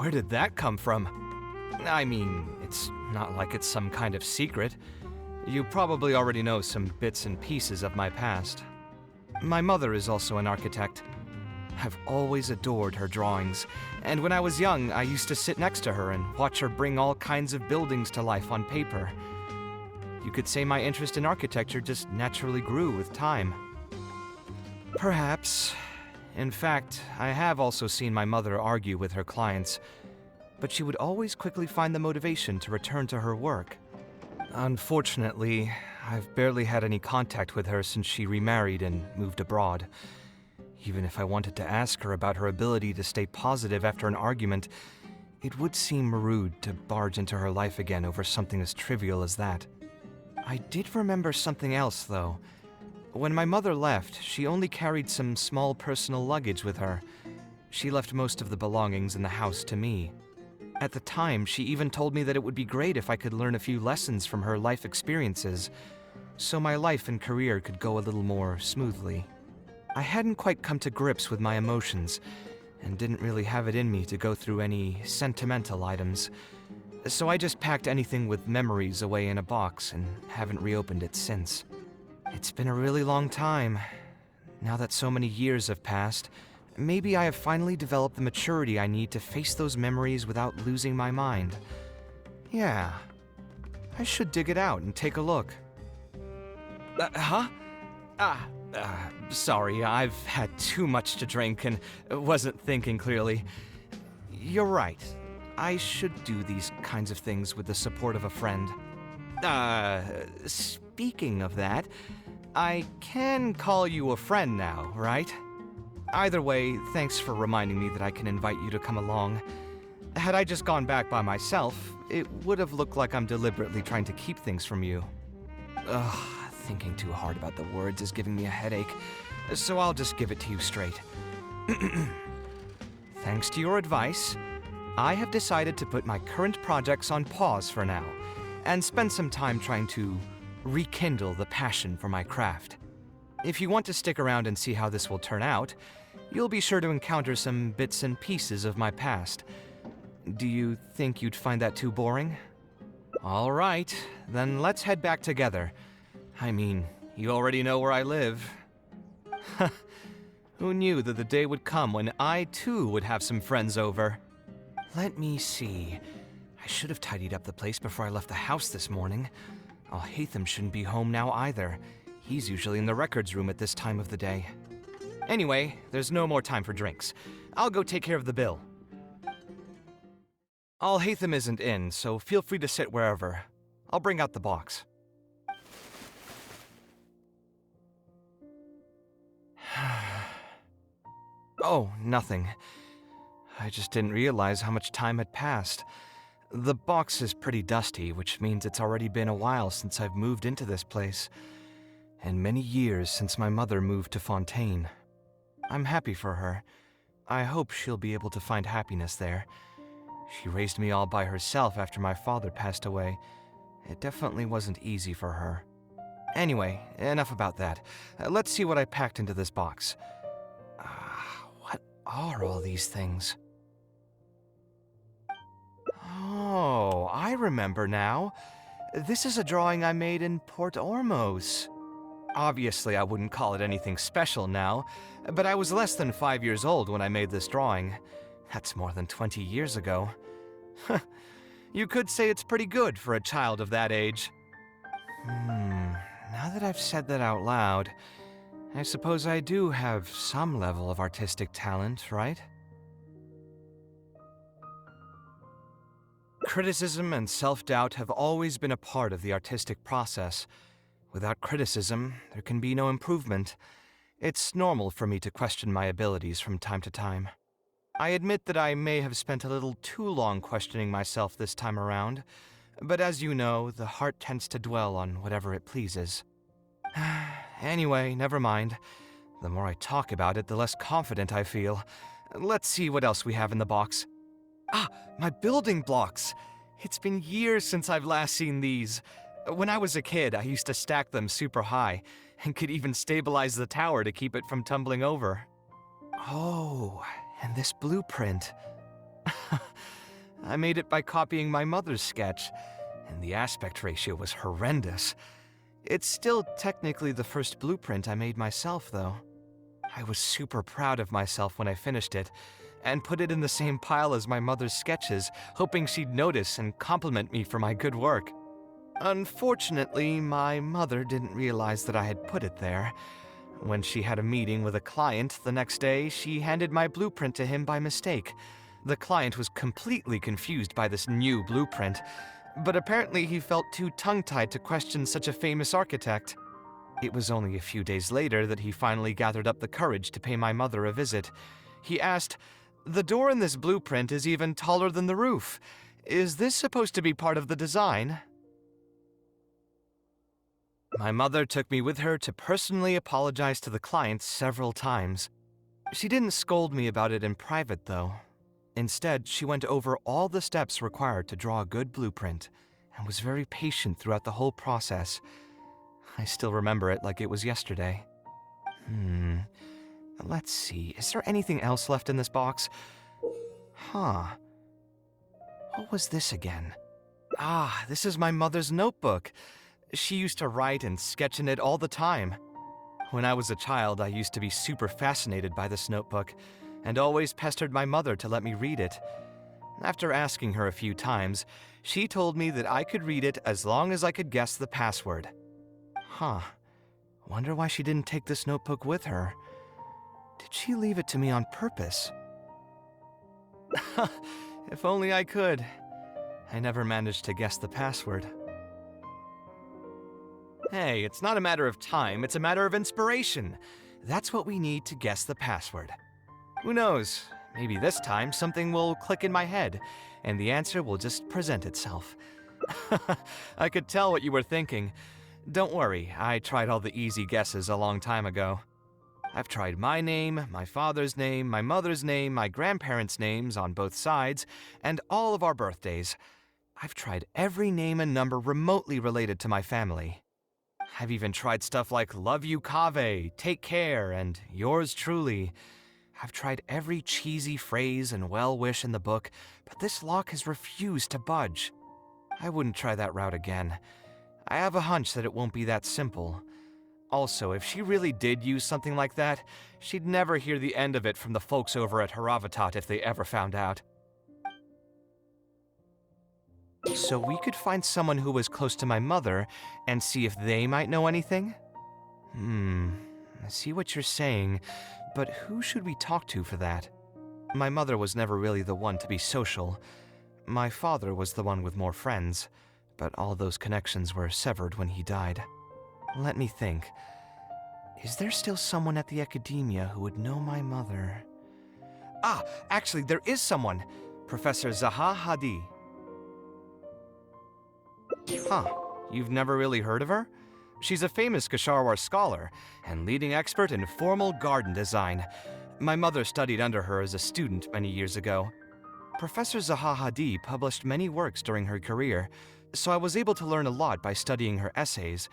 Where did that come from? I mean, it's not like it's some kind of secret. You probably already know some bits and pieces of my past. My mother is also an architect. I've always adored her drawings, and when I was young, I used to sit next to her and watch her bring all kinds of buildings to life on paper. You could say my interest in architecture just naturally grew with time. Perhaps. In fact, I have also seen my mother argue with her clients, but she would always quickly find the motivation to return to her work. Unfortunately, I've barely had any contact with her since she remarried and moved abroad. Even if I wanted to ask her about her ability to stay positive after an argument, it would seem rude to barge into her life again over something as trivial as that. I did remember something else, though. When my mother left, she only carried some small personal luggage with her. She left most of the belongings in the house to me. At the time, she even told me that it would be great if I could learn a few lessons from her life experiences, so my life and career could go a little more smoothly. I hadn't quite come to grips with my emotions, and didn't really have it in me to go through any sentimental items, so I just packed anything with memories away in a box and haven't reopened it since. It's been a really long time. Now that so many years have passed, maybe I have finally developed the maturity I need to face those memories without losing my mind. Yeah, I should dig it out and take a look. Sorry, I've had too much to drink and wasn't thinking clearly. You're right. I should do these kinds of things with the support of a friend. Speaking of that, I can call you a friend now, right? Either way, thanks for reminding me that I can invite you to come along. Had I just gone back by myself, it would have looked like I'm deliberately trying to keep things from you. Ugh, thinking too hard about the words is giving me a headache, so I'll just give it to you straight. Thanks to your advice, I have decided to put my current projects on pause for now, and spend some time trying to rekindle the passion for my craft. If you want to stick around and see how this will turn out, you'll be sure to encounter some bits and pieces of my past. Do you think you'd find that too boring? All right, then let's head back together. I mean, you already know where I live. Who knew that the day would come when I too would have some friends over? Let me see. I should have tidied up the place before I left the house this morning. Alhaitham shouldn't be home now either. He's usually in the records room at this time of the day. Anyway, there's no more time for drinks. I'll go take care of the bill. Alhaitham isn't in, so feel free to sit wherever. I'll bring out the box. Oh, nothing. I just didn't realize how much time had passed. The box is pretty dusty, which means it's already been a while since I've moved into this place, and many years since my mother moved to Fontaine. I'm happy for her. I hope she'll be able to find happiness there. She raised me all by herself after my father passed away. It definitely wasn't easy for her. Anyway, enough about that. Let's see what I packed into this box. What are all these things? Oh, I remember now. This is a drawing I made in Port Ormos. Obviously, I wouldn't call it anything special now, but I was less than 5 years old when I made this drawing. That's more than 20 years ago. You could say it's pretty good for a child of that age. Now that I've said that out loud, I suppose I do have some level of artistic talent, right? Criticism and self-doubt have always been a part of the artistic process. Without criticism, there can be no improvement. It's normal for me to question my abilities from time to time. I admit that I may have spent a little too long questioning myself this time around, but as you know, the heart tends to dwell on whatever it pleases. Anyway, never mind. The more I talk about it, the less confident I feel. Let's see what else we have in the box. My building blocks! It's been years since I've last seen these. When I was a kid, I used to stack them super high, and could even stabilize the tower to keep it from tumbling over. Oh, and this blueprint. I made it by copying my mother's sketch, and the aspect ratio was horrendous. It's still technically the first blueprint I made myself, though. I was super proud of myself when I finished it, and put it in the same pile as my mother's sketches, hoping she'd notice and compliment me for my good work. Unfortunately, my mother didn't realize that I had put it there. When she had a meeting with a client the next day, she handed my blueprint to him by mistake. The client was completely confused by this new blueprint, but apparently he felt too tongue-tied to question such a famous architect. It was only a few days later that he finally gathered up the courage to pay my mother a visit. He asked, "The door in this blueprint is even taller than the roof. Is this supposed to be part of the design?" My mother took me with her to personally apologize to the client several times. She didn't scold me about it in private, though. Instead, she went over all the steps required to draw a good blueprint, and was very patient throughout the whole process. I still remember it like it was yesterday. Let's see, is there anything else left in this box? Huh. What was this again? Ah, this is my mother's notebook. She used to write and sketch in it all the time. When I was a child, I used to be super fascinated by this notebook, and always pestered my mother to let me read it. After asking her a few times, she told me that I could read it as long as I could guess the password. Huh. Wonder why she didn't take this notebook with her. Did she leave it to me on purpose? If only I could. I never managed to guess the password. Hey, it's not a matter of time, it's a matter of inspiration. That's what we need to guess the password. Who knows, maybe this time something will click in my head, and the answer will just present itself. I could tell what you were thinking. Don't worry, I tried all the easy guesses a long time ago. I've tried my name, my father's name, my mother's name, my grandparents' names on both sides, and all of our birthdays. I've tried every name and number remotely related to my family. I've even tried stuff like love you Kaveh, take care, and yours truly. I've tried every cheesy phrase and well-wish in the book, but this lock has refused to budge. I wouldn't try that route again. I have a hunch that it won't be that simple. Also, if she really did use something like that, she'd never hear the end of it from the folks over at Haravatat if they ever found out. So we could find someone who was close to my mother and see if they might know anything? I see what you're saying, but who should we talk to for that? My mother was never really the one to be social. My father was the one with more friends, but all those connections were severed when he died. Let me think. Is there still someone at the academia who would know my mother? Ah, actually, there is someone. Professor Zaha Hadi. Huh, you've never really heard of her? She's a famous Kasharwar scholar and leading expert in formal garden design. My mother studied under her as a student many years ago. Professor Zaha Hadi published many works during her career, so I was able to learn a lot by studying her essays.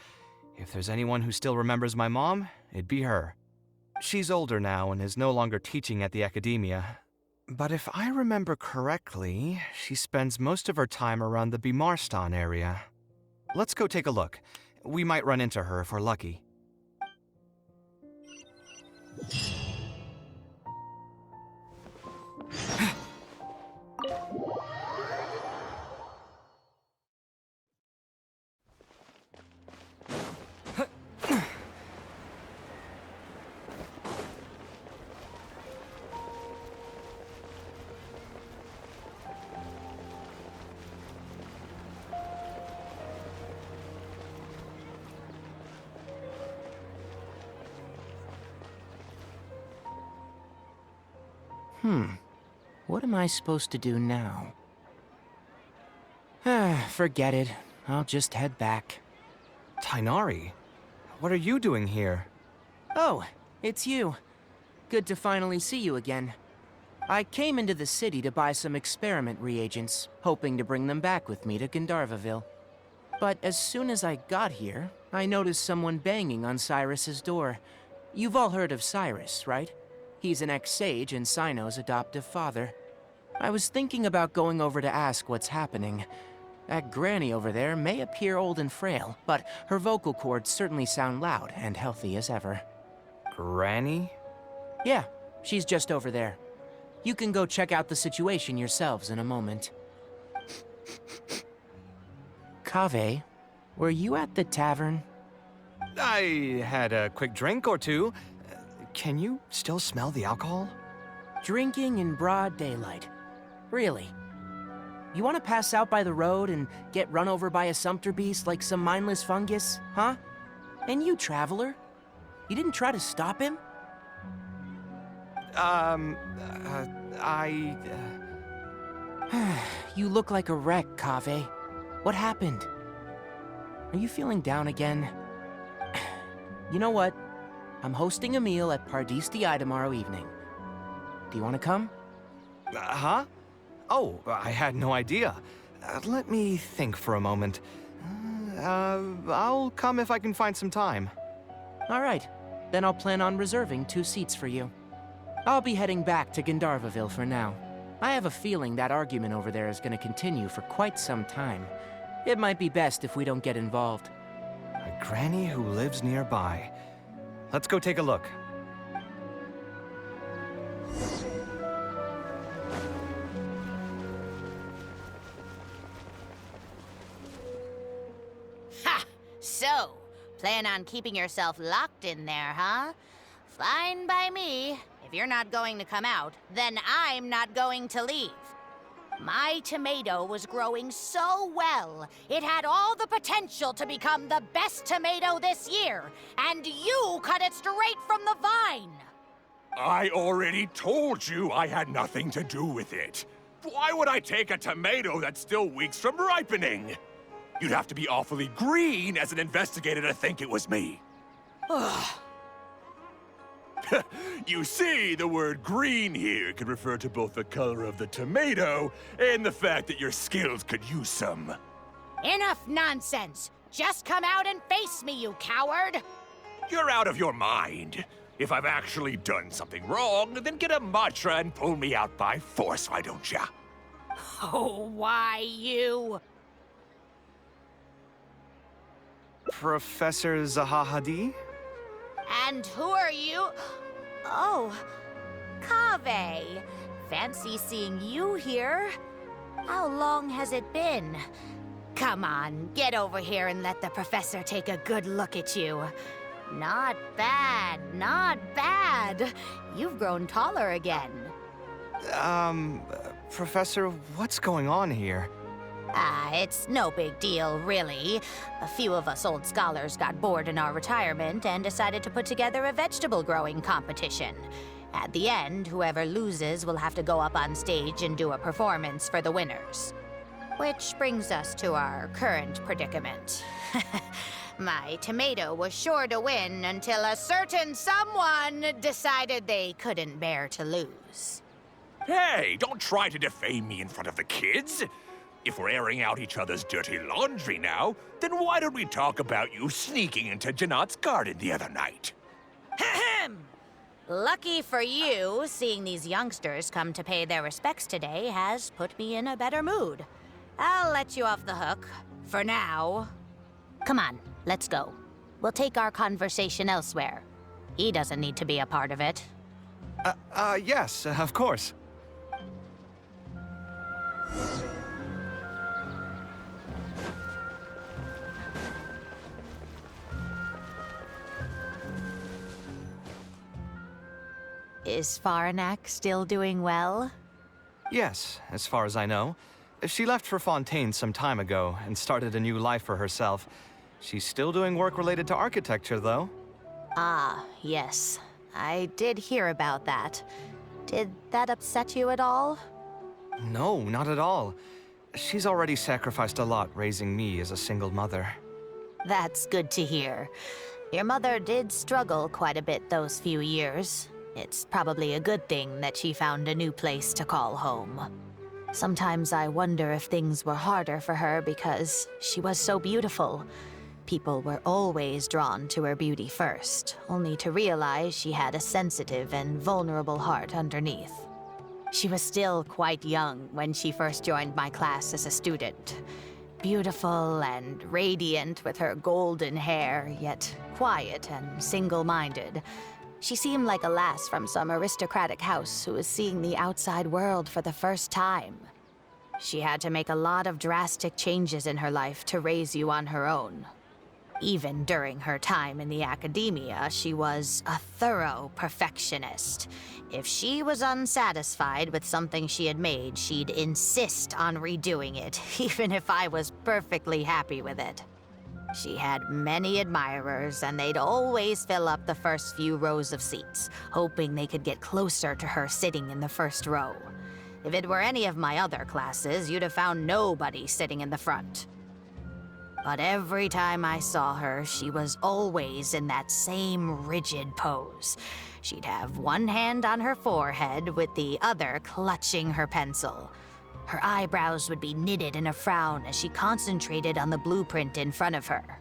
If there's anyone who still remembers my mom, it'd be her. She's older now and is no longer teaching at the academia. But if I remember correctly, she spends most of her time around the Bimarstan area. Let's go take a look. We might run into her if we're lucky. What am I supposed to do now? Forget it. I'll just head back. Tainari, what are you doing here? Oh, it's you. Good to finally see you again. I came into the city to buy some experiment reagents, hoping to bring them back with me to Gandharvaville. But as soon as I got here, I noticed someone banging on Cyrus's door. You've all heard of Cyrus, right? He's an ex-sage and Sino's adoptive father. I was thinking about going over to ask what's happening. That granny over there may appear old and frail, but her vocal cords certainly sound loud and healthy as ever. Granny? Yeah, she's just over there. You can go check out the situation yourselves in a moment. Kaveh, were you at the tavern? I had a quick drink or two. Can you still smell the alcohol? Drinking in broad daylight. Really? You want to pass out by the road and get run over by a sumpter beast like some mindless fungus, huh? And you, traveler? You didn't try to stop him? You look like a wreck, Kaveh. What happened? Are you feeling down again? You know what? I'm hosting a meal at Pardis the Eye tomorrow evening. Do you want to come? Huh? Oh, I had no idea. Let me think for a moment. I'll come if I can find some time. All right. Then I'll plan on reserving 2 seats for you. I'll be heading back to Gandharvaville for now. I have a feeling that argument over there is going to continue for quite some time. It might be best if we don't get involved. A granny who lives nearby. Let's go take a look. Ha! So, plan on keeping yourself locked in there, huh? Fine by me. If you're not going to come out, then I'm not going to leave. My tomato was growing so well, it had all the potential to become the best tomato this year, and you cut it straight from the vine! I already told you I had nothing to do with it. Why would I take a tomato that's still weeks from ripening? You'd have to be awfully green as an investigator to think it was me. You see, the word green here could refer to both the color of the tomato and the fact that your skills could use some. Enough nonsense! Just come out and face me, you coward! You're out of your mind. If I've actually done something wrong, then get a mantra and pull me out by force, why don't ya? Oh, why you? Professor Zahahadi? And who are you? Oh, Kaveh. Fancy seeing you here. How long has it been? Come on, get over here and let the professor take a good look at you. Not bad, not bad. You've grown taller again. Professor, what's going on here? It's no big deal, really. A few of us old scholars got bored in our retirement and decided to put together a vegetable growing competition. At the end, whoever loses will have to go up on stage and do a performance for the winners. Which brings us to our current predicament. My tomato was sure to win until a certain someone decided they couldn't bear to lose. Hey, don't try to defame me in front of the kids. If we're airing out each other's dirty laundry now, then why don't we talk about you sneaking into Janat's garden the other night? Ahem! Lucky for you, seeing these youngsters come to pay their respects today has put me in a better mood. I'll let you off the hook, for now. Come on, let's go. We'll take our conversation elsewhere. He doesn't need to be a part of it. Yes, of course. Is Faranak still doing well? Yes, as far as I know. She left for Fontaine some time ago and started a new life for herself. She's still doing work related to architecture, though. Ah, yes. I did hear about that. Did that upset you at all? No, not at all. She's already sacrificed a lot raising me as a single mother. That's good to hear. Your mother did struggle quite a bit those few years. It's probably a good thing that she found a new place to call home. Sometimes I wonder if things were harder for her because she was so beautiful. People were always drawn to her beauty first, only to realize she had a sensitive and vulnerable heart underneath. She was still quite young when she first joined my class as a student. Beautiful and radiant with her golden hair, yet quiet and single-minded. She seemed like a lass from some aristocratic house who was seeing the outside world for the first time. She had to make a lot of drastic changes in her life to raise you on her own. Even during her time in the academia, she was a thorough perfectionist. If she was unsatisfied with something she had made, she'd insist on redoing it, even if I was perfectly happy with it. She had many admirers, and they'd always fill up the first few rows of seats, hoping they could get closer to her sitting in the first row. If it were any of my other classes, you'd have found nobody sitting in the front. But every time I saw her, she was always in that same rigid pose. She'd have one hand on her forehead with the other clutching her pencil. Her eyebrows would be knitted in a frown as she concentrated on the blueprint in front of her.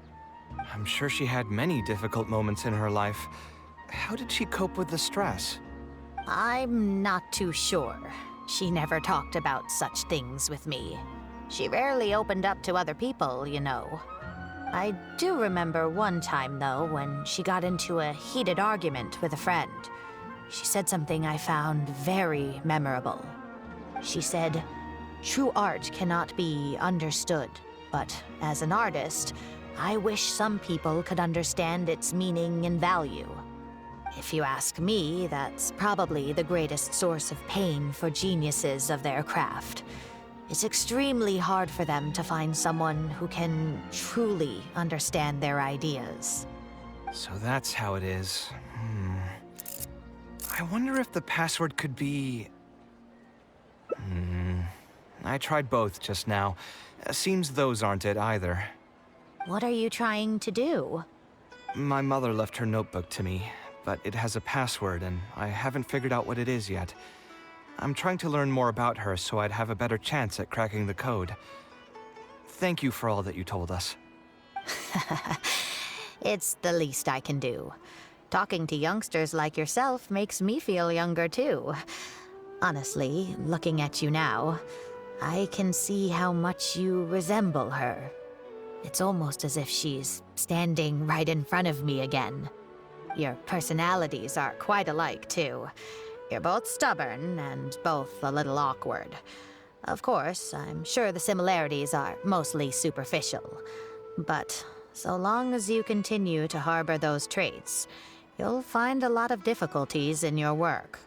I'm sure she had many difficult moments in her life. How did she cope with the stress? I'm not too sure. She never talked about such things with me. She rarely opened up to other people, you know. I do remember one time, though, when she got into a heated argument with a friend. She said something I found very memorable. She said, "True art cannot be understood, but as an artist, I wish some people could understand its meaning and value." If you ask me, that's probably the greatest source of pain for geniuses of their craft. It's extremely hard for them to find someone who can truly understand their ideas. So that's how it is. I wonder if the password could be... I tried both just now. Seems those aren't it either. What are you trying to do? My mother left her notebook to me, but it has a password and I haven't figured out what it is yet. I'm trying to learn more about her so I'd have a better chance at cracking the code. Thank you for all that you told us. It's the least I can do. Talking to youngsters like yourself makes me feel younger too. Honestly, looking at you now, I can see how much you resemble her. It's almost as if she's standing right in front of me again. Your personalities are quite alike, too. You're both stubborn and both a little awkward. Of course, I'm sure the similarities are mostly superficial. But so long as you continue to harbor those traits, you'll find a lot of difficulties in your work.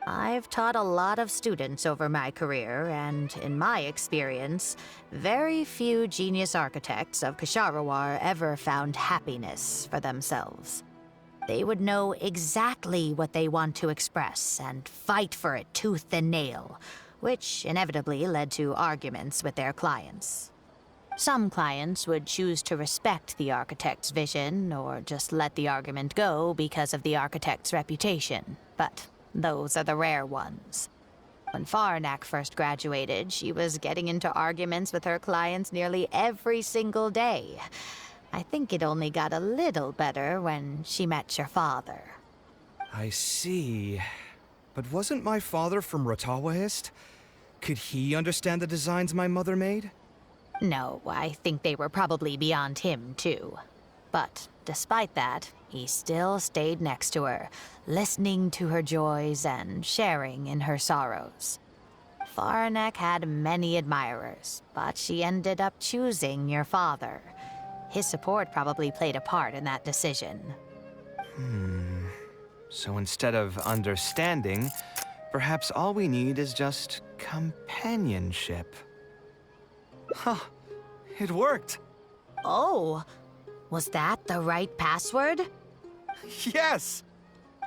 I've taught a lot of students over my career, and in my experience, very few genius architects of Ksharawar ever found happiness for themselves. They would know exactly what they want to express and fight for it tooth and nail, which inevitably led to arguments with their clients. Some clients would choose to respect the architect's vision or just let the argument go because of the architect's reputation, but those are the rare ones. When Faranak first graduated, she was getting into arguments with her clients nearly every single day. I think it only got a little better when she met your father. I see. But wasn't my father from Rotawahist? Could he understand the designs my mother made? No, I think they were probably beyond him, too. But despite that, he still stayed next to her, listening to her joys and sharing in her sorrows. Faranek had many admirers, but she ended up choosing your father. His support probably played a part in that decision. So instead of understanding, perhaps all we need is just companionship. Huh. It worked! Oh, was that the right password? Yes!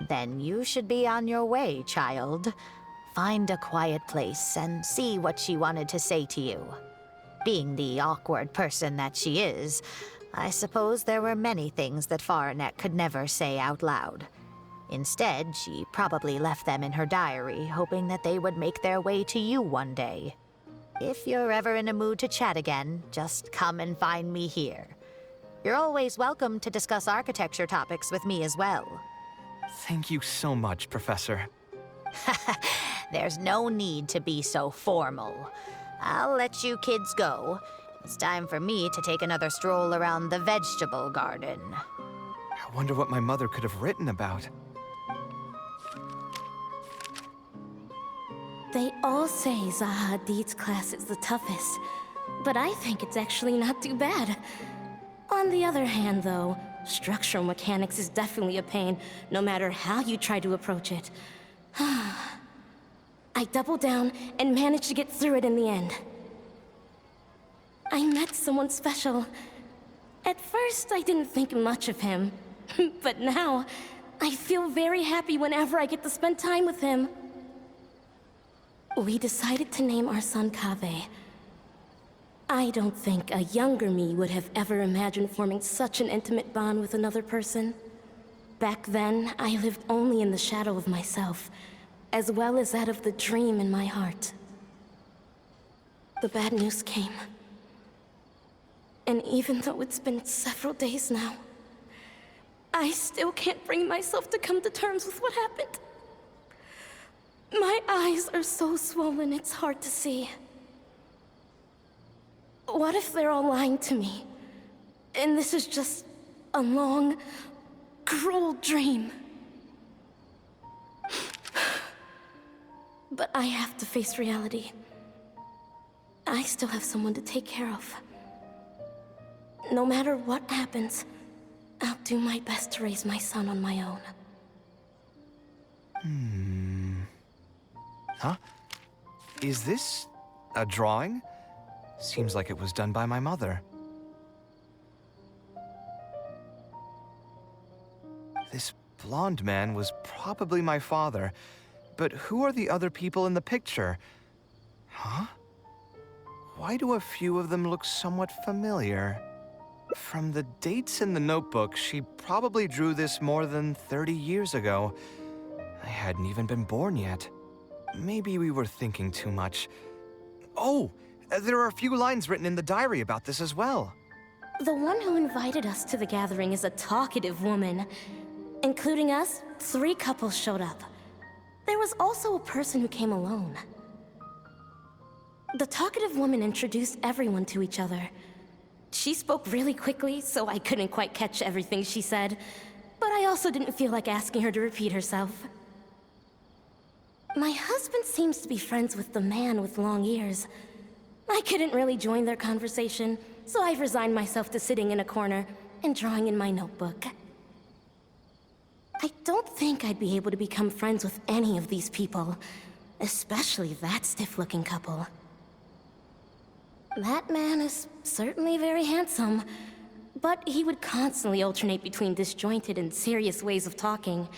Then you should be on your way, child. Find a quiet place and see what she wanted to say to you. Being the awkward person that she is, I suppose there were many things that Faranek could never say out loud. Instead, she probably left them in her diary, hoping that they would make their way to you one day. If you're ever in a mood to chat again, just come and find me here. You're always welcome to discuss architecture topics with me as well. Thank you so much, Professor. There's no need to be so formal. I'll let you kids go. It's time for me to take another stroll around the vegetable garden. I wonder what my mother could have written about. They all say Zaha Hadid's class is the toughest, but I think it's actually not too bad. On the other hand, though, structural mechanics is definitely a pain, no matter how you try to approach it. I doubled down and managed to get through it in the end. I met someone special. At first, I didn't think much of him, but now, I feel very happy whenever I get to spend time with him. We decided to name our son Kaveh. I don't think a younger me would have ever imagined forming such an intimate bond with another person. Back then, I lived only in the shadow of myself, as well as that of the dream in my heart. The bad news came. And even though it's been several days now, I still can't bring myself to come to terms with what happened. My eyes are so swollen, it's hard to see. What if they're all lying to me? And this is just a long, cruel dream. But I have to face reality. I still have someone to take care of. No matter what happens, I'll do my best to raise my son on my own. Huh? Is this a drawing? Seems like it was done by my mother. This blonde man was probably my father, but who are the other people in the picture? Huh? Why do a few of them look somewhat familiar? From the dates in the notebook, she probably drew this more than 30 years ago. I hadn't even been born yet. Maybe we were thinking too much. Oh, there are a few lines written in the diary about this as well. The one who invited us to the gathering is a talkative woman. Including us, 3 couples showed up. There was also a person who came alone. The talkative woman introduced everyone to each other. She spoke really quickly, so I couldn't quite catch everything she said, but I also didn't feel like asking her to repeat herself. My husband seems to be friends with the man with long ears. I couldn't really join their conversation, so I've resigned myself to sitting in a corner and drawing in my notebook. I don't think I'd be able to become friends with any of these people, especially that stiff-looking couple. That man is certainly very handsome, but he would constantly alternate between disjointed and serious ways of talking.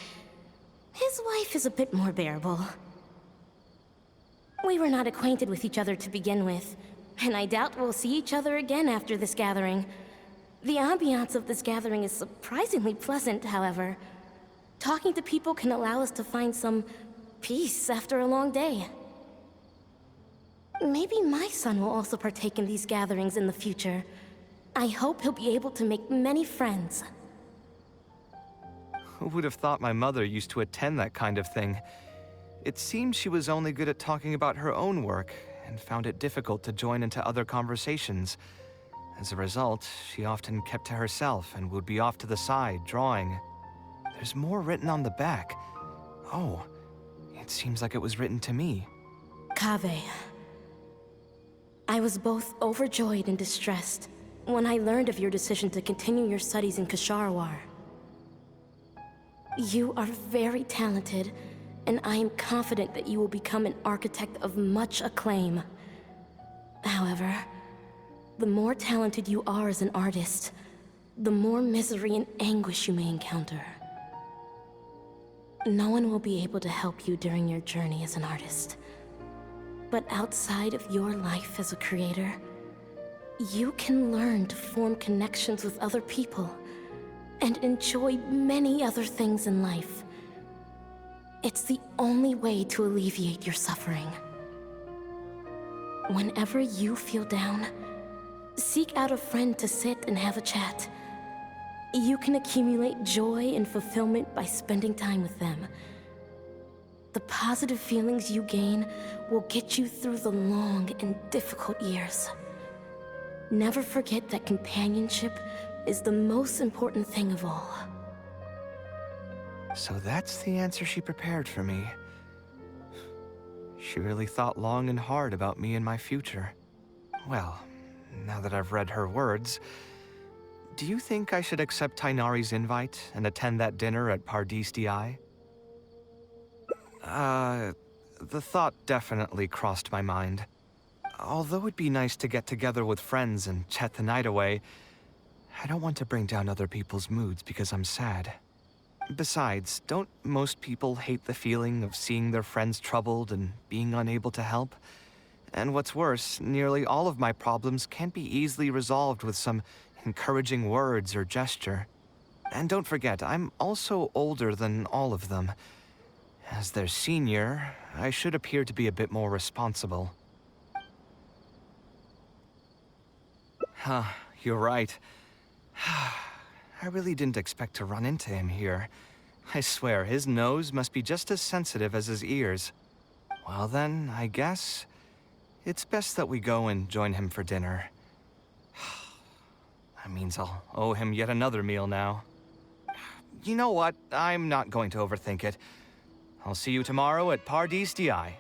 His wife is a bit more bearable. We were not acquainted with each other to begin with, and I doubt we'll see each other again after this gathering. The ambiance of this gathering is surprisingly pleasant, however. Talking to people can allow us to find some peace after a long day. Maybe my son will also partake in these gatherings in the future. I hope he'll be able to make many friends. Who would have thought my mother used to attend that kind of thing? It seemed she was only good at talking about her own work, and found it difficult to join into other conversations. As a result, she often kept to herself and would be off to the side, drawing. There's more written on the back. Oh, it seems like it was written to me. Kaveh. I was both overjoyed and distressed when I learned of your decision to continue your studies in Kasharwar. You are very talented, and I am confident that you will become an architect of much acclaim. However, the more talented you are as an artist, the more misery and anguish you may encounter. No one will be able to help you during your journey as an artist. But outside of your life as a creator, you can learn to form connections with other people and enjoy many other things in life. It's the only way to alleviate your suffering. Whenever you feel down, seek out a friend to sit and have a chat. You can accumulate joy and fulfillment by spending time with them. The positive feelings you gain will get you through the long and difficult years. Never forget that companionship is the most important thing of all. So that's the answer she prepared for me. She really thought long and hard about me and my future. Well, now that I've read her words, do you think I should accept Tainari's invite and attend that dinner at Pardis Di? The thought definitely crossed my mind. Although it'd be nice to get together with friends and chat the night away, I don't want to bring down other people's moods because I'm sad. Besides, don't most people hate the feeling of seeing their friends troubled and being unable to help? And what's worse, nearly all of my problems can't be easily resolved with some encouraging words or gesture. And don't forget, I'm also older than all of them. As their senior, I should appear to be a bit more responsible. Huh, you're right. I really didn't expect to run into him here. I swear, his nose must be just as sensitive as his ears. Well then, I guess it's best that we go and join him for dinner. That means I'll owe him yet another meal now. You know what? I'm not going to overthink it. I'll see you tomorrow at Pardis Di.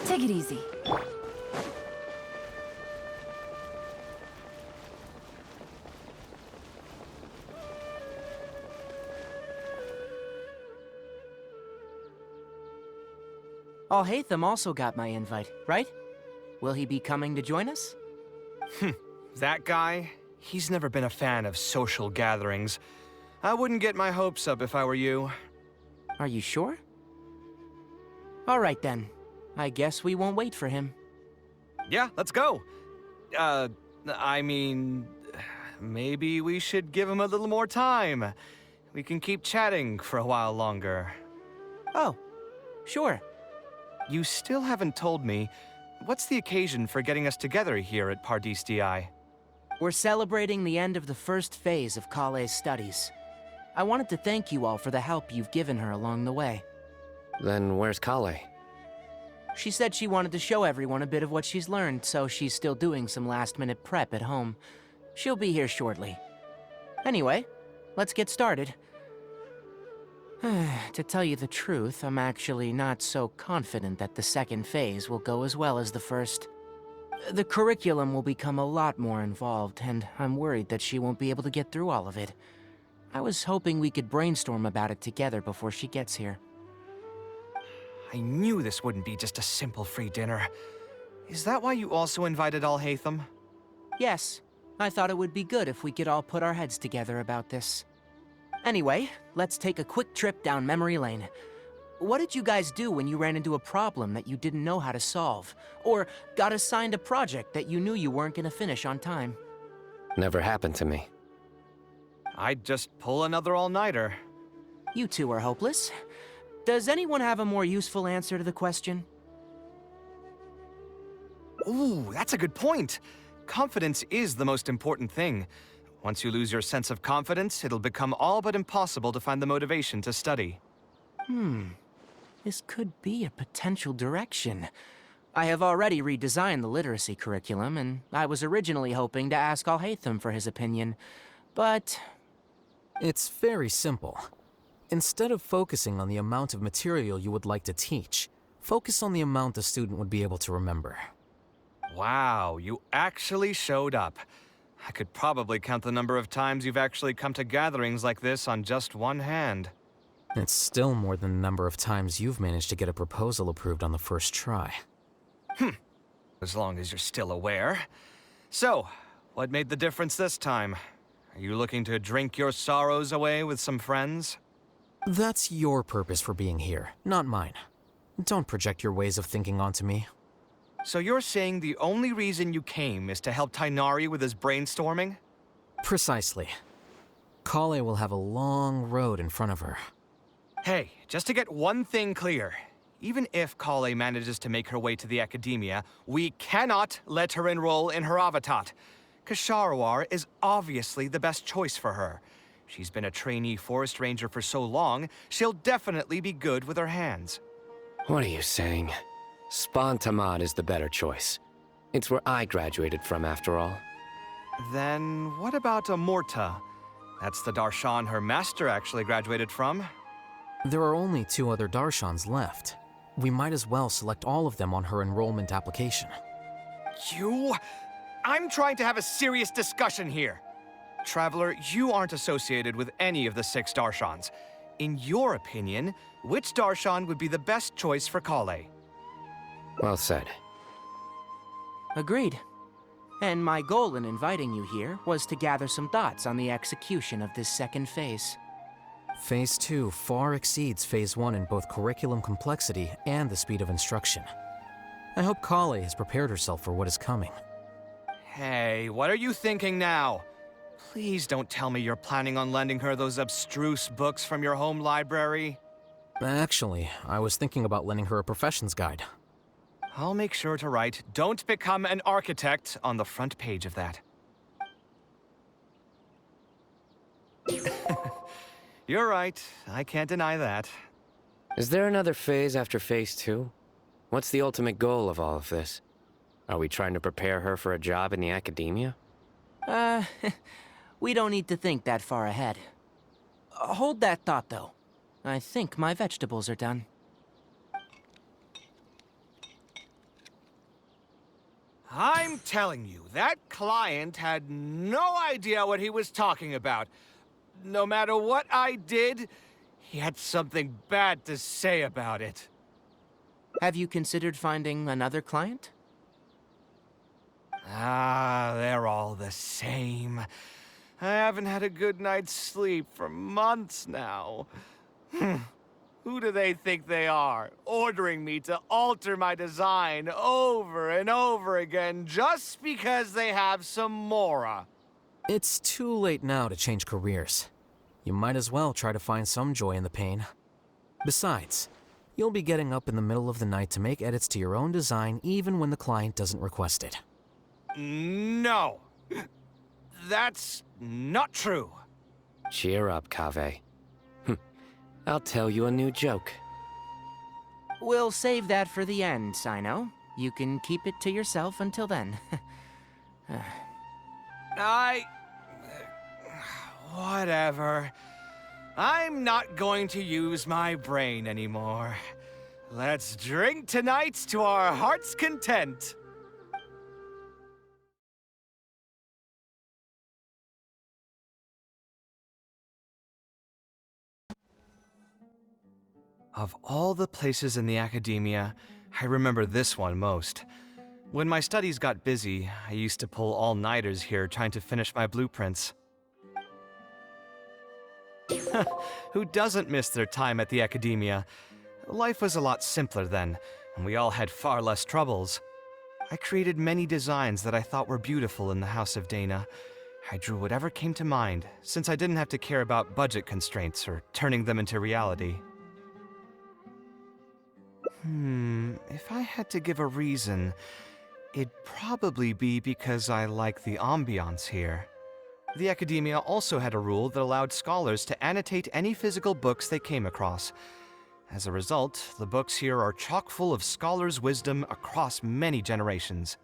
Take it easy. Alhaitham also got my invite, right? Will he be coming to join us? That guy? He's never been a fan of social gatherings. I wouldn't get my hopes up if I were you. Are you sure? All right then. I guess we won't wait for him. Yeah, let's go. I mean, maybe we should give him a little more time. We can keep chatting for a while longer. Oh, sure. You still haven't told me, what's the occasion for getting us together here at Pardis Di? We're celebrating the end of the first phase of Kale's studies. I wanted to thank you all for the help you've given her along the way. Then where's Kale? She said she wanted to show everyone a bit of what she's learned, so she's still doing some last-minute prep at home. She'll be here shortly. Anyway, let's get started. To tell you the truth, I'm actually not so confident that the second phase will go as well as the first. The curriculum will become a lot more involved, and I'm worried that she won't be able to get through all of it. I was hoping we could brainstorm about it together before she gets here. I knew this wouldn't be just a simple free dinner. Is that why you also invited Alhaitham? Yes, I thought it would be good if we could all put our heads together about this. Anyway, let's take a quick trip down memory lane. What did you guys do when you ran into a problem that you didn't know how to solve? Or got assigned a project that you knew you weren't gonna finish on time? Never happened to me. I'd just pull another all-nighter. You two are hopeless. Does anyone have a more useful answer to the question? Ooh, that's a good point. Confidence is the most important thing. Once you lose your sense of confidence, it'll become all but impossible to find the motivation to study. This could be a potential direction. I have already redesigned the literacy curriculum, and I was originally hoping to ask Alhaitham for his opinion, but... It's very simple. Instead of focusing on the amount of material you would like to teach, focus on the amount the student would be able to remember. Wow, you actually showed up. I could probably count the number of times you've actually come to gatherings like this on just one hand. It's still more than the number of times you've managed to get a proposal approved on the first try. As long as you're still aware. So, what made the difference this time? Are you looking to drink your sorrows away with some friends? That's your purpose for being here, not mine. Don't project your ways of thinking onto me. So you're saying the only reason you came is to help Tainari with his brainstorming? Precisely. Kale will have a long road in front of her. Hey, just to get one thing clear. Even if Kale manages to make her way to the Academia, we cannot let her enroll in her Avatat. Kasharawar is obviously the best choice for her. She's been a trainee forest ranger for so long, she'll definitely be good with her hands. What are you saying? Spontamad is the better choice. It's where I graduated from, after all. Then what about Amorta? That's the Darshan her master actually graduated from. There are only 2 other Darshans left. We might as well select all of them on her enrollment application. I'm trying to have a serious discussion here. Traveler, you aren't associated with any of the 6 Darshans. In your opinion, which Darshan would be the best choice for Kale? Well said. Agreed. And my goal in inviting you here was to gather some thoughts on the execution of this second phase. Phase 2 far exceeds Phase 1 in both curriculum complexity and the speed of instruction. I hope Kale has prepared herself for what is coming. Hey, what are you thinking now? Please don't tell me you're planning on lending her those abstruse books from your home library. Actually, I was thinking about lending her a professions guide. I'll make sure to write, "Don't become an architect" on the front page of that. You're right, I can't deny that. Is there another phase after Phase 2? What's the ultimate goal of all of this? Are we trying to prepare her for a job in the Academia? We don't need to think that far ahead. Hold that thought, though. I think my vegetables are done. I'm telling you, that client had no idea what he was talking about. No matter what I did, he had something bad to say about it. Have you considered finding another client? They're all the same. I haven't had a good night's sleep for months now. Who do they think they are, ordering me to alter my design over and over again just because they have some Mora? It's too late now to change careers. You might as well try to find some joy in the pain. Besides, you'll be getting up in the middle of the night to make edits to your own design even when the client doesn't request it. No. That's not true. Cheer up, Kaveh. I'll tell you a new joke. We'll save that for the end, Sino. You can keep it to yourself until then. Whatever. I'm not going to use my brain anymore. Let's drink tonight to our heart's content. Of all the places in the Academia, I remember this one most. When my studies got busy, I used to pull all-nighters here trying to finish my blueprints. Who doesn't miss their time at the Academia? Life was a lot simpler then, and we all had far less troubles. I created many designs that I thought were beautiful in the House of Dana. I drew whatever came to mind, since I didn't have to care about budget constraints or turning them into reality. If I had to give a reason, it'd probably be because I like the ambiance here. The Academia also had a rule that allowed scholars to annotate any physical books they came across. As a result, the books here are chock full of scholars' wisdom across many generations.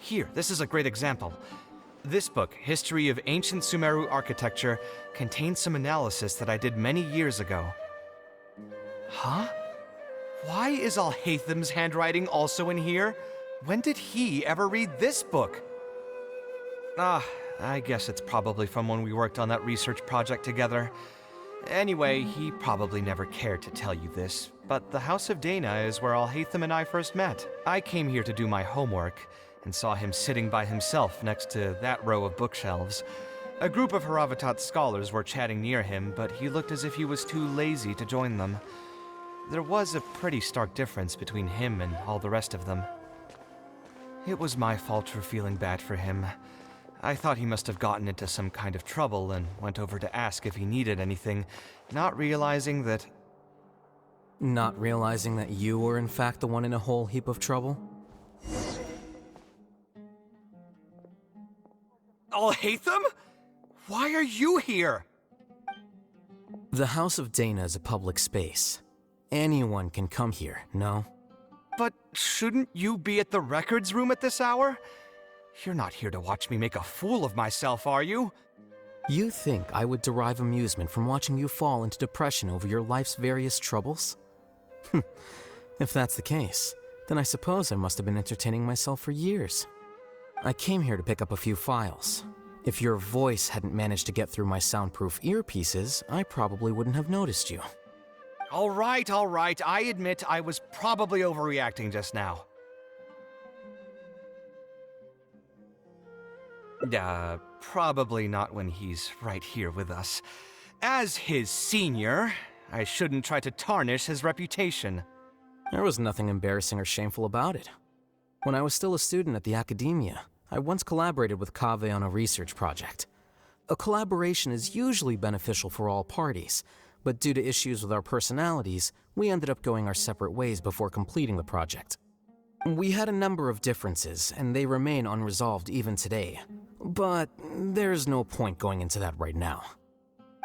Here, this is a great example. This book, History of Ancient Sumeru Architecture, contains some analysis that I did many years ago. Huh? Why is Alhatham's handwriting also in here? When did he ever read this book? I guess it's probably from when we worked on that research project together. Anyway, he probably never cared to tell you this, but the House of Dana is where Alhatham and I first met. I came here to do my homework, and saw him sitting by himself next to that row of bookshelves. A group of Haravatat scholars were chatting near him, but he looked as if he was too lazy to join them. There was a pretty stark difference between him and all the rest of them. It was my fault for feeling bad for him. I thought he must have gotten into some kind of trouble and went over to ask if he needed anything, not realizing that... Not realizing that you were in fact the one in a whole heap of trouble? Alhatham? Why are you here? The House of Dana is a public space. Anyone can come here, no? But shouldn't you be at the records room at this hour? You're not here to watch me make a fool of myself, are you? You think I would derive amusement from watching you fall into depression over your life's various troubles? If that's the case, then I suppose I must have been entertaining myself for years. I came here to pick up a few files. If your voice hadn't managed to get through my soundproof earpieces, I probably wouldn't have noticed you. All right, I admit I was probably overreacting just now. Probably not when he's right here with us. As his senior, I shouldn't try to tarnish his reputation. There was nothing embarrassing or shameful about it. When I was still a student at the academia, I once collaborated with Kaveh on a research project. A collaboration is usually beneficial for all parties, but due to issues with our personalities, we ended up going our separate ways before completing the project. We had a number of differences, and they remain unresolved even today. But there's no point going into that right now.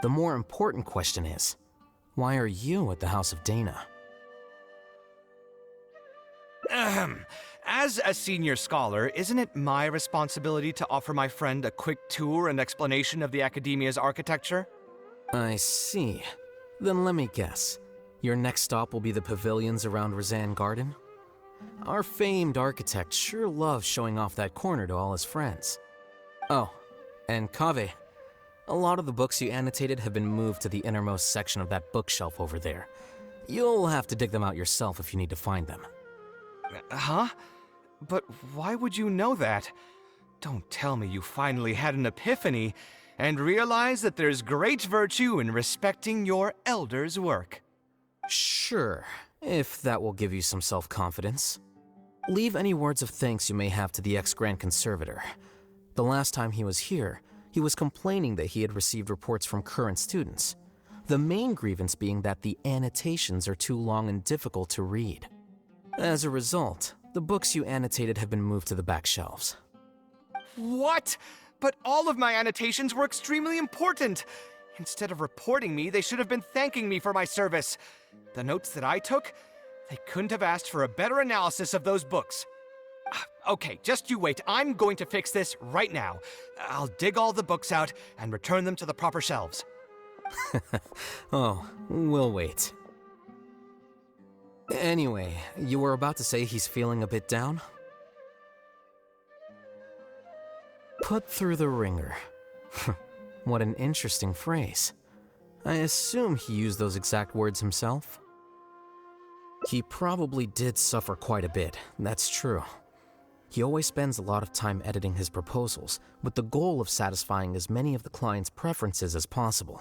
The more important question is, why are you at the House of Dana? As a senior scholar, isn't it my responsibility to offer my friend a quick tour and explanation of the Academia's architecture? I see. Then let me guess. Your next stop will be the pavilions around Razan Garden? Our famed architect sure loves showing off that corner to all his friends. Oh, and Kaveh, a lot of the books you annotated have been moved to the innermost section of that bookshelf over there. You'll have to dig them out yourself if you need to find them. Huh? But why would you know that? Don't tell me you finally had an epiphany and realized that there's great virtue in respecting your elder's work. Sure, if that will give you some self-confidence. Leave any words of thanks you may have to the ex-Grand Conservator. The last time he was here, he was complaining that he had received reports from current students. The main grievance being that the annotations are too long and difficult to read. As a result, the books you annotated have been moved to the back shelves. What? But all of my annotations were extremely important. Instead of reporting me, they should have been thanking me for my service. The notes that I took, they couldn't have asked for a better analysis of those books. Okay, just you wait. I'm going to fix this right now. I'll dig all the books out and return them to the proper shelves. Oh, we'll wait. Anyway, you were about to say he's feeling a bit down? Put through the ringer. What an interesting phrase. I assume he used those exact words himself? He probably did suffer quite a bit, that's true. He always spends a lot of time editing his proposals, with the goal of satisfying as many of the client's preferences as possible.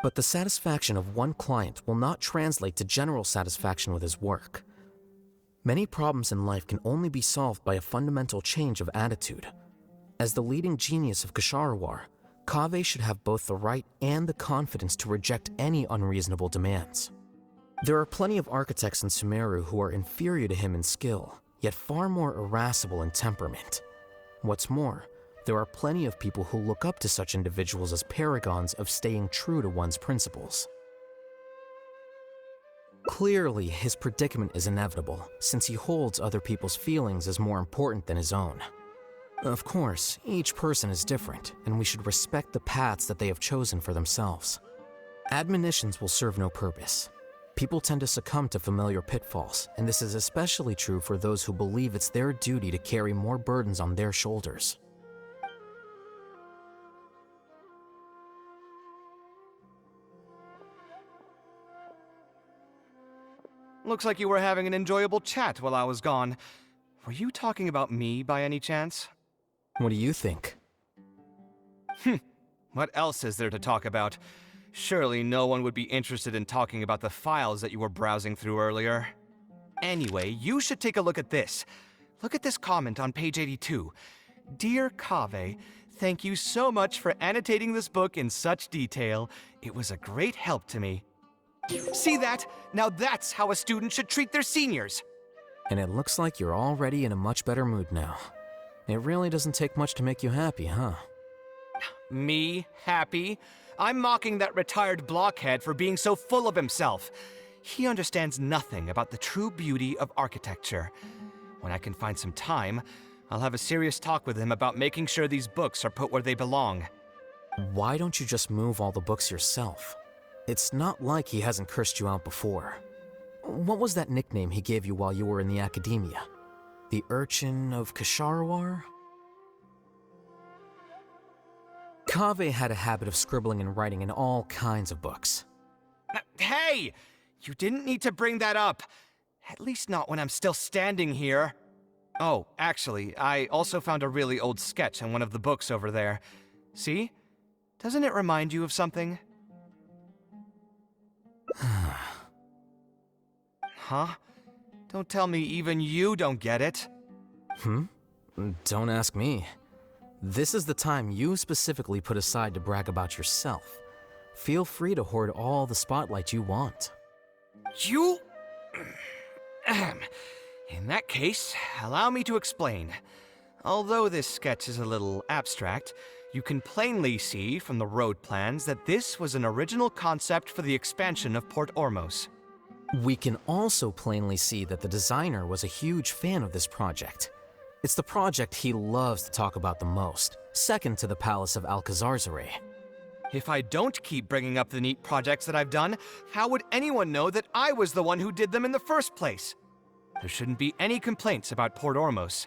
But the satisfaction of one client will not translate to general satisfaction with his work. Many problems in life can only be solved by a fundamental change of attitude. As the leading genius of Ksharawar, Kaveh should have both the right and the confidence to reject any unreasonable demands. There are plenty of architects in Sumeru who are inferior to him in skill, yet far more irascible in temperament. What's more, there are plenty of people who look up to such individuals as paragons of staying true to one's principles. Clearly, his predicament is inevitable, since he holds other people's feelings as more important than his own. Of course, each person is different, and we should respect the paths that they have chosen for themselves. Admonitions will serve no purpose. People tend to succumb to familiar pitfalls, and this is especially true for those who believe it's their duty to carry more burdens on their shoulders. Looks like you were having an enjoyable chat while I was gone. Were you talking about me by any chance? What do you think? What else is there to talk about? Surely no one would be interested in talking about the files that you were browsing through earlier. Anyway, you should take a look at this. Look at this comment on page 82. Dear Kaveh, thank you so much for annotating this book in such detail. It was a great help to me. See that? Now that's how a student should treat their seniors. And it looks like you're already in a much better mood now. It really doesn't take much to make you happy, huh? Me? Happy? I'm mocking that retired blockhead for being so full of himself. He understands nothing about the true beauty of architecture. When I can find some time, I'll have a serious talk with him about making sure these books are put where they belong. Why don't you just move all the books yourself? It's not like he hasn't cursed you out before. What was that nickname he gave you while you were in the academia? The Urchin of Kasharwar? Kaveh had a habit of scribbling and writing in all kinds of books. Hey! You didn't need to bring that up. At least not when I'm still standing here. Oh, actually, I also found a really old sketch in one of the books over there. See? Doesn't it remind you of something? Huh? Don't tell me even you don't get it. Don't ask me. This is the time you specifically put aside to brag about yourself. Feel free to hoard all the spotlight you want. You? In that case, allow me to explain. Although this sketch is a little abstract, you can plainly see from the road plans that this was an original concept for the expansion of Port Ormos. We can also plainly see that the designer was a huge fan of this project. It's the project he loves to talk about the most, second to the Palace of Alcazarzaray. If I don't keep bringing up the neat projects that I've done, how would anyone know that I was the one who did them in the first place? There shouldn't be any complaints about Port Ormos.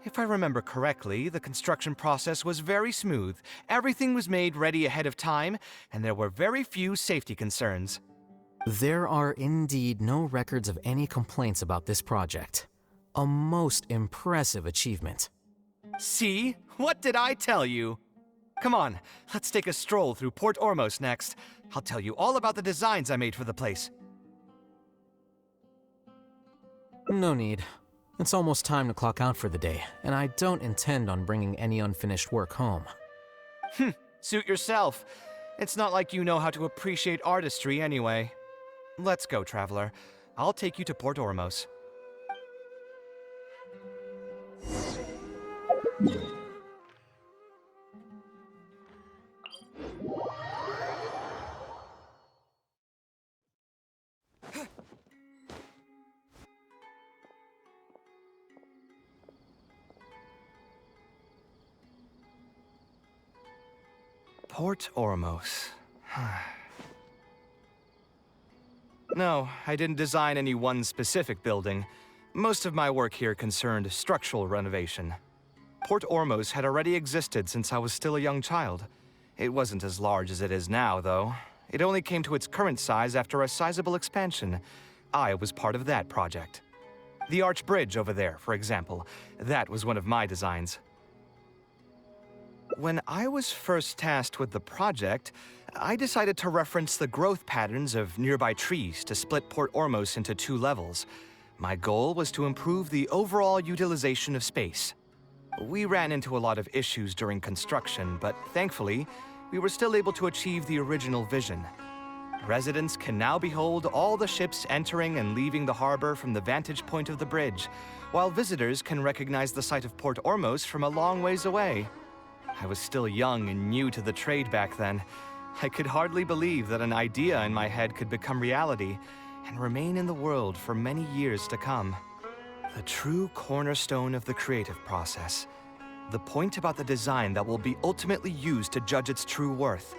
If I remember correctly, the construction process was very smooth, everything was made ready ahead of time, and there were very few safety concerns. There are indeed no records of any complaints about this project. A most impressive achievement. See? What did I tell you? Come on, let's take a stroll through Port Ormos next. I'll tell you all about the designs I made for the place. No need. It's almost time to clock out for the day, and I don't intend on bringing any unfinished work home. Suit yourself. It's not like you know how to appreciate artistry anyway. Let's go, traveler. I'll take you to Port Ormos. Port Ormos. No, I didn't design any one specific building. Most of my work here concerned structural renovation. Port Ormos had already existed since I was still a young child. It wasn't as large as it is now, though. It only came to its current size after a sizable expansion. I was part of that project. The arch bridge over there, for example, that was one of my designs. When I was first tasked with the project, I decided to reference the growth patterns of nearby trees to split Port Ormos into 2 levels. My goal was to improve the overall utilization of space. We ran into a lot of issues during construction, but thankfully, we were still able to achieve the original vision. Residents can now behold all the ships entering and leaving the harbor from the vantage point of the bridge, while visitors can recognize the site of Port Ormos from a long ways away. I was still young and new to the trade back then. I could hardly believe that an idea in my head could become reality and remain in the world for many years to come. The true cornerstone of the creative process. the point about the design that will be ultimately used to judge its true worth.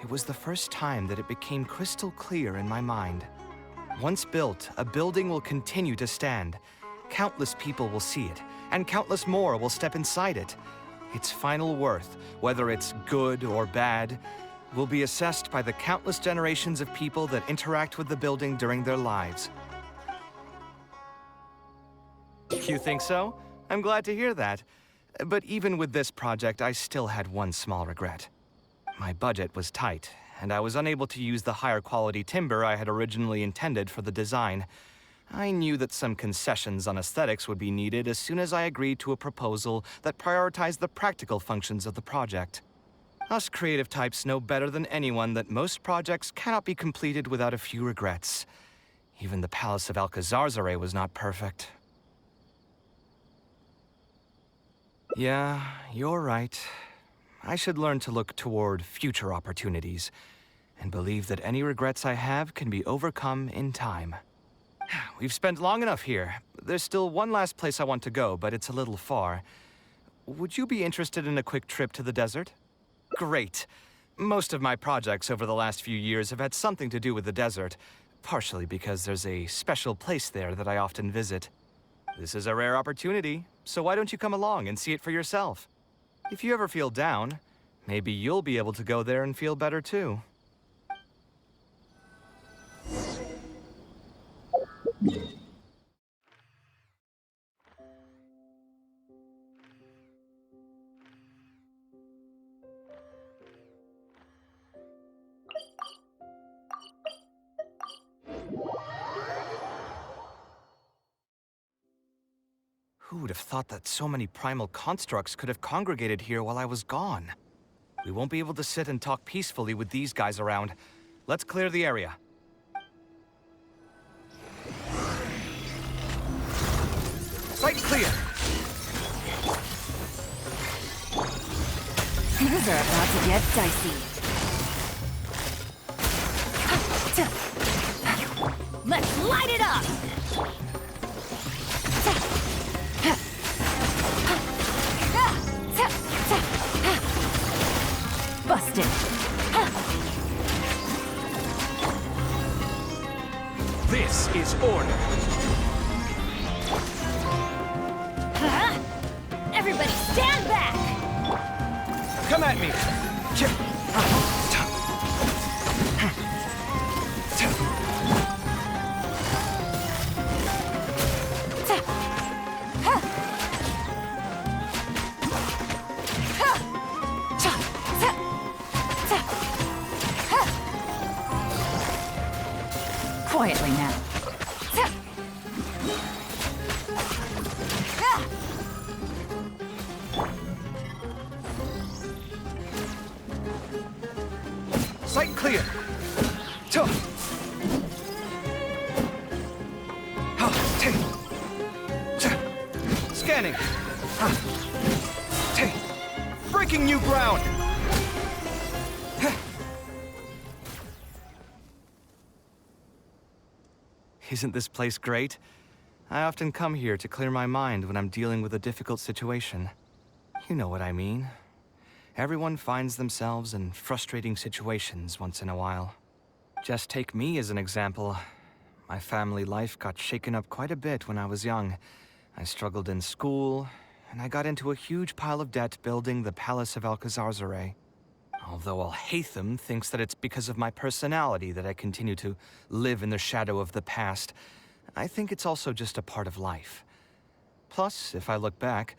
It was the first time that it became crystal clear in my mind. Once built, a building will continue to stand. Countless people will see it, and countless more will step inside it. Its final worth, whether it's good or bad, will be assessed by the countless generations of people that interact with the building during their lives. You think so? I'm glad to hear that. But even with this project, I still had one small regret. My budget was tight, and I was unable to use the higher quality timber I had originally intended for the design. I knew that some concessions on aesthetics would be needed as soon as I agreed to a proposal that prioritized the practical functions of the project. Us creative types know better than anyone that most projects cannot be completed without a few regrets. Even the Palace of Alcazarzaray was not perfect. Yeah, you're right. I should learn to look toward future opportunities, and believe that any regrets I have can be overcome in time. We've spent long enough here. There's still one last place I want to go, but it's a little far. Would you be interested in a quick trip to the desert? Great. Most of my projects over the last few years have had something to do with the desert, partially because there's a special place there that I often visit. This is a rare opportunity, so why don't you come along and see it for yourself? If you ever feel down, maybe you'll be able to go there and feel better too. Who would have thought that so many primal constructs could have congregated here while I was gone? We won't be able to sit and talk peacefully with these guys around. Let's clear the area. Site clear! Things are about to get dicey. Let's light it up! Busted. This is order. Everybody stand back! Come at me! Quietly now. Site clear! Scanning! Breaking new ground! Isn't this place great? I often come here to clear my mind when I'm dealing with a difficult situation. You know what I mean. Everyone finds themselves in frustrating situations once in a while. Just take me as an example. My family life got shaken up quite a bit when I was young. I struggled in school, and I got into a huge pile of debt building the Palace of Alcazarzaray. Although Alhaitham thinks that it's because of my personality that I continue to live in the shadow of the past, I think it's also just a part of life. Plus, if I look back,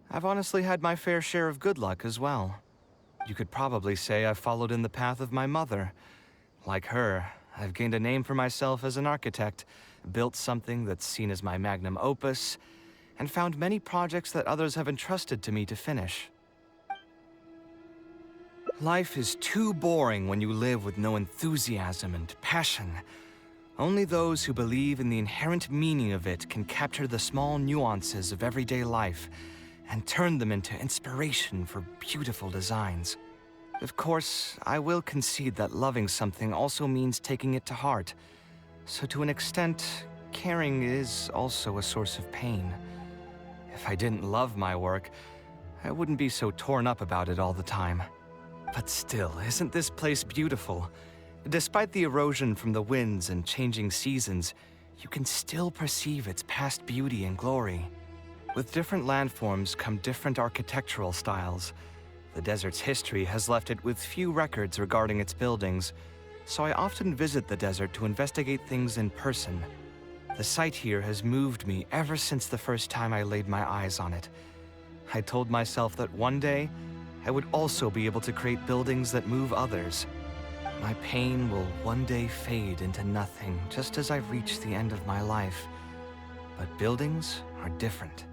I've honestly had my fair share of good luck as well. You could probably say I've followed in the path of my mother. Like her, I've gained a name for myself as an architect, built something that's seen as my magnum opus, and found many projects that others have entrusted to me to finish. Life is too boring when you live with no enthusiasm and passion. Only those who believe in the inherent meaning of it can capture the small nuances of everyday life and turn them into inspiration for beautiful designs. Of course, I will concede that loving something also means taking it to heart. So to an extent, caring is also a source of pain. If I didn't love my work, I wouldn't be so torn up about it all the time. But still, isn't this place beautiful? Despite the erosion from the winds and changing seasons, you can still perceive its past beauty and glory. With different landforms come different architectural styles. The desert's history has left it with few records regarding its buildings, so I often visit the desert to investigate things in person. The sight here has moved me ever since the first time I laid my eyes on it. I told myself that one day, I would also be able to create buildings that move others. My pain will one day fade into nothing, just as I reach the end of my life. But buildings are different.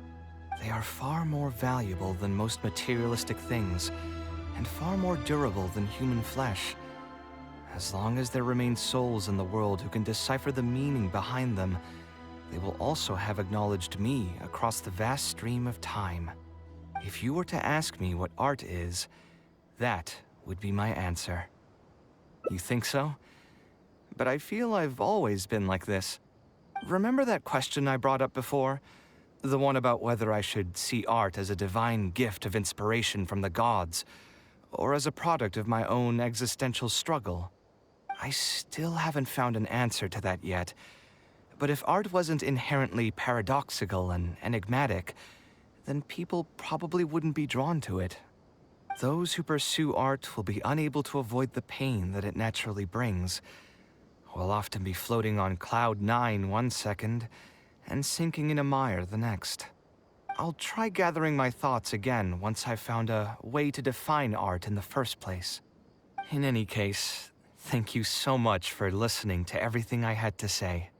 They are far more valuable than most materialistic things, and far more durable than human flesh. As long as there remain souls in the world who can decipher the meaning behind them, they will also have acknowledged me across the vast stream of time. If you were to ask me what art is, that would be my answer. You think so? But I feel I've always been like this. Remember that question I brought up before? The one about whether I should see art as a divine gift of inspiration from the gods, or as a product of my own existential struggle. I still haven't found an answer to that yet. But if art wasn't inherently paradoxical and enigmatic, then people probably wouldn't be drawn to it. Those who pursue art will be unable to avoid the pain that it naturally brings. Will often be floating on cloud 9 one second, and sinking in a mire the next. I'll try gathering my thoughts again once I've found a way to define art in the first place. In any case, thank you so much for listening to everything I had to say.